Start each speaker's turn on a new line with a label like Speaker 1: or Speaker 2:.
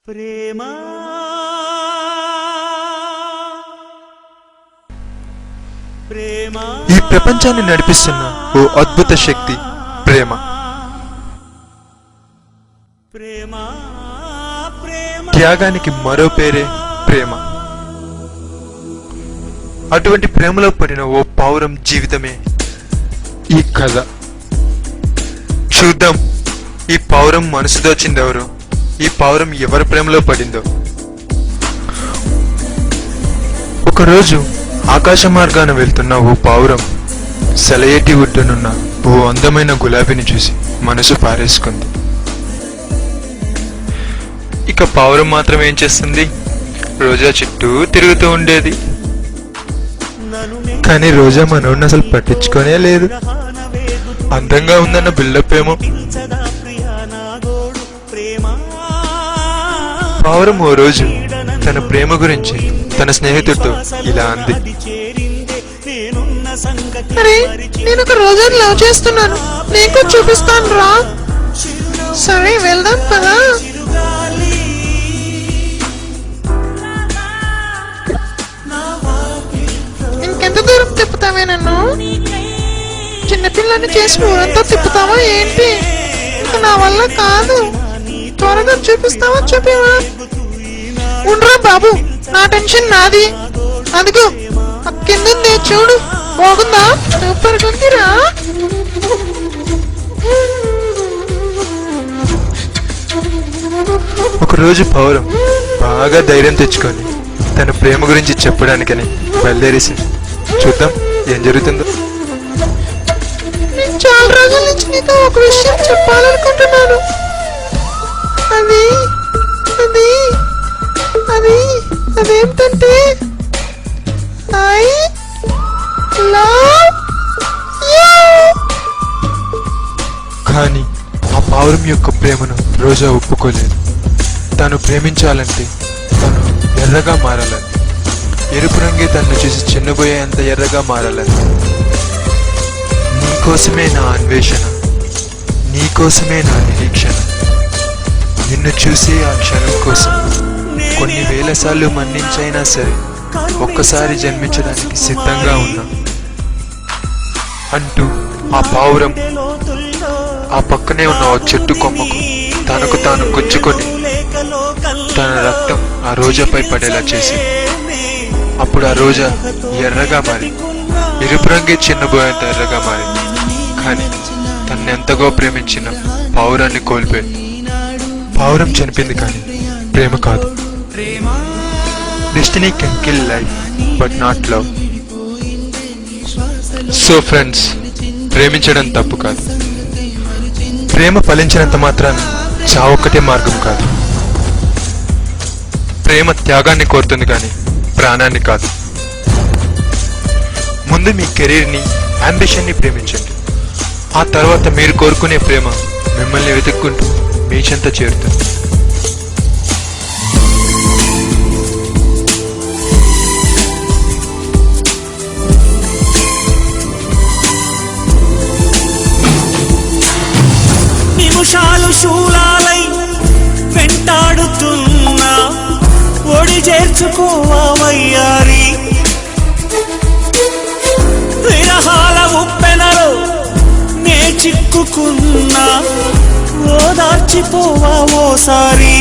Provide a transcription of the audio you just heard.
Speaker 1: ప్రేమ
Speaker 2: ఈ ప్రపంచాన్ని నడిపిస్తున్న ఓ అద్భుత శక్తి ప్రేమ. త్యాగానికి మరో పేరే ప్రేమ. అటువంటి ప్రేమలో పడిన ఓ పావురం జీవితమే ఈ కథ. చూద్దాం ఈ పావురం మనసు దోచిందెవరో, ఈ పావురం ఎవరి ప్రేమలో పడిందో. ఒకరోజు ఆకాశ మార్గాన వెళ్తున్న ఓ పావురం సెలయేటి ఒడ్డునున్న ఓ అందమైన గులాబీని చూసి మనసు పారేసుకుంది. ఇక పావురం మాత్రం ఏం చేస్తుంది, రోజా చుట్టూ తిరుగుతూ ఉండేది. కానీ రోజా మనోడిని అసలు పట్టించుకోనే లేదు. అందంగా ఉందన్న బిల్డప్ ఏమో. పావురం ఓ రోజు తన ప్రేమ గురించి తన స్నేహితుడితో ఇలా అంది,
Speaker 3: నేను ఒక రోజాని లవ్ చేస్తున్నాను, నీకు చూపిస్తాను రా. సరే వెళ్దాం పదా. ఇంకెంత దూరం తిప్పుతావే నన్ను? చిన్నపిల్లని చేసి ఊరంతా తిప్పుతావా ఏంటి? ఇంకా నా వల్ల కాదు, త్వరగా చూపిస్తావా చూపివా. ఉండ్రా బాబు, నా టెన్షన్ నాది. అదిగో కిందుంది చూడు, బాగుందా? సూపర్ ఉందిరా.
Speaker 2: ఒకరోజు పావురం బాగా ధైర్యం తెచ్చుకొని తన ప్రేమ గురించి చెప్పడానికని బయలుదేరేసింది. చూద్దాం ఏం జరుగుతుందో.
Speaker 3: నేను చాలా రోజుల నుంచి నీతో ఒక విషయం చెప్పాలనుకుంటున్నాను. అది అది అది అదేంటంటే ఐ లవ్ యూ.
Speaker 2: కానీ ఆ పావురం యొక్క ప్రేమను రోజా ఒప్పుకోలేదు. తను ప్రేమించాలంటే తను ఎర్రగా మారాలని, ఎరుపు రంగే తను చూసి చిన్నబోయేంత ఎర్రగా మారాలని. నీకోసమే నా అన్వేషణ, నీకోసమే నా నిరీక్షణ, నిన్ను చూసే ఆ క్షణం కోసం కొన్ని వేల సార్లు మన్నించైనా సరే ఒక్కసారి జన్మించడానికి సిద్ధంగా ఉన్నా అంటూ ఆ పావురం ఆ పక్కనే ఉన్న ఆ చెట్టు కొమ్మకు తనకు తాను గుచ్చుకొని తన రక్తం ఆ రోజాపై పడేలా చేసింది. అప్పుడు ఆ రోజా ఎర్రగా మారి, ఎరుపు రంగే చిన్నబోయేంత ఎర్రగా మారింది. కానీ తను ఎంతగా ప్రేమించిన పావురాన్ని కోల్పోయింది. పావురం చనిపోయింది కానీ ప్రేమ కాదు. Destiny can kill life, but not love. So friends, ప్రేమించడం తప్పు కాదు. ప్రేమ ఫలించినంత మాత్రాన చావొక్కటే మార్గం కాదు. ప్రేమ త్యాగాన్ని కోరుతుంది కానీ ప్రాణాన్ని కాదు. ముందు మీ కెరీర్ని, అంబిషన్ని ప్రేమించండి. ఆ తర్వాత మీరు కోరుకునే ప్రేమ మిమ్మల్ని వెతుక్కుంటూ మీ చెంత చేరుతుంది.
Speaker 1: నిమిషాలు శూలాలై వెంటాడుతున్నా ఒడి చేర్చుకోవయ్యారి. విరహాల ఉప్పెనలో నే చిక్కుకున్నా ఓదార్చిపోవా ఓసారి.